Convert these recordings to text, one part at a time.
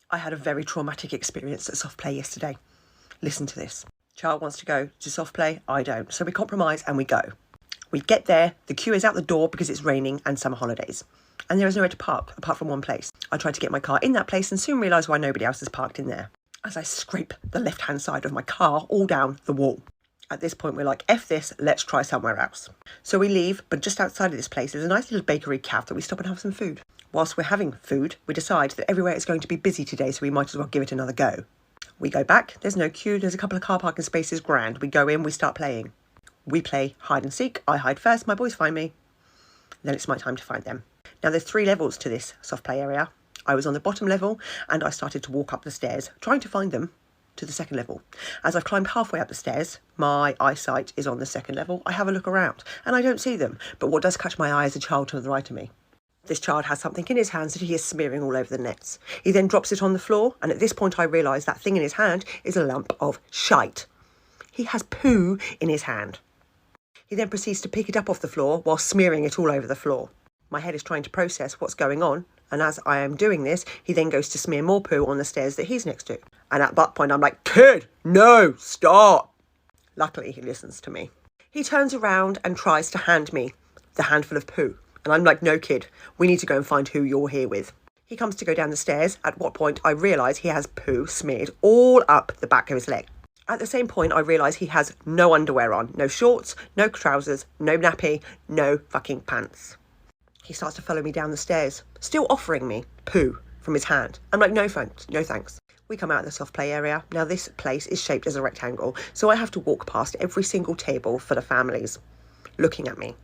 I had a very traumatic experience at soft play yesterday. Listen to this. Child wants to go to soft play, I don't. So we compromise and we go. We get there, the queue is out the door because it's raining and summer holidays. And there is nowhere to park apart from one place. I try to get my car in that place and soon realise why nobody else is parked in there, as I scrape the left-hand side of my car all down the wall. At this point, we're like, F this, let's try somewhere else. So we leave, but just outside of this place, there's a nice little bakery cafe that we stop and have some food. Whilst we're having food, we decide that everywhere is going to be busy today, so we might as well give it another go. We go back, there's no queue, there's a couple of car parking spaces, grand. We go in, we start playing. We play hide and seek, I hide first, my boys find me. Then it's my time to find them. Now there's 3 levels to this soft play area. I was on the bottom level and I started to walk up the stairs, trying to find them to the 2nd level. As I've climbed halfway up the stairs, my eyesight is on the 2nd level. I have a look around and I don't see them. But what does catch my eye is a child to the right of me. This child has something in his hands that he is smearing all over the nets. He then drops it on the floor, and at this point I realise that thing in his hand is a lump of shite. He has poo in his hand. He then proceeds to pick it up off the floor while smearing it all over the floor. My head is trying to process what's going on, and as I am doing this, he then goes to smear more poo on the stairs that he's next to. And at that point I'm like, kid, no, stop. Luckily he listens to me. He turns around and tries to hand me the handful of poo. And I'm like, no kid, we need to go and find who you're here with. He comes to go down the stairs, at what point I realise he has poo smeared all up the back of his leg. At the same point, I realise he has no underwear on, no shorts, no trousers, no nappy, no fucking pants. He starts to follow me down the stairs, still offering me poo from his hand. I'm like, no thanks, no thanks. We come out of the soft play area. Now this place is shaped as a rectangle, so I have to walk past every single table for the families, looking at me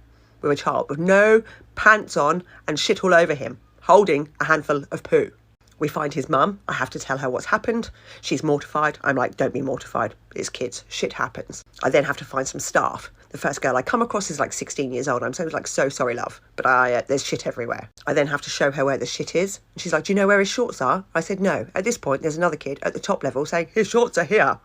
with a child with no pants on and shit all over him, holding a handful of poo. We find his mum. I have to tell her what's happened. She's mortified. I'm like, don't be mortified. It's kids. Shit happens. I then have to find some staff. The first girl I come across is like 16 years old. I'm so sorry, love. But there's shit everywhere. I then have to show her where the shit is. And she's like, do you know where his shorts are? I said, no. At this point, there's another kid at the top level saying, his shorts are here.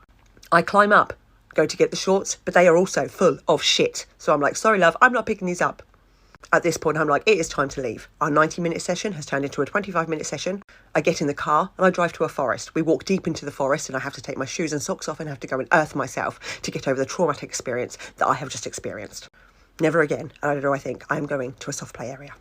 I climb up, go to get the shorts, but they are also full of shit. So I'm like, sorry, love, I'm not picking these up. At this point, I'm like, it is time to leave. Our 90-minute session has turned into a 25-minute session. I get in the car and I drive to a forest. We walk deep into the forest and I have to take my shoes and socks off and have to go and earth myself to get over the traumatic experience that I have just experienced. Never again, and I think, I am going to a soft play area.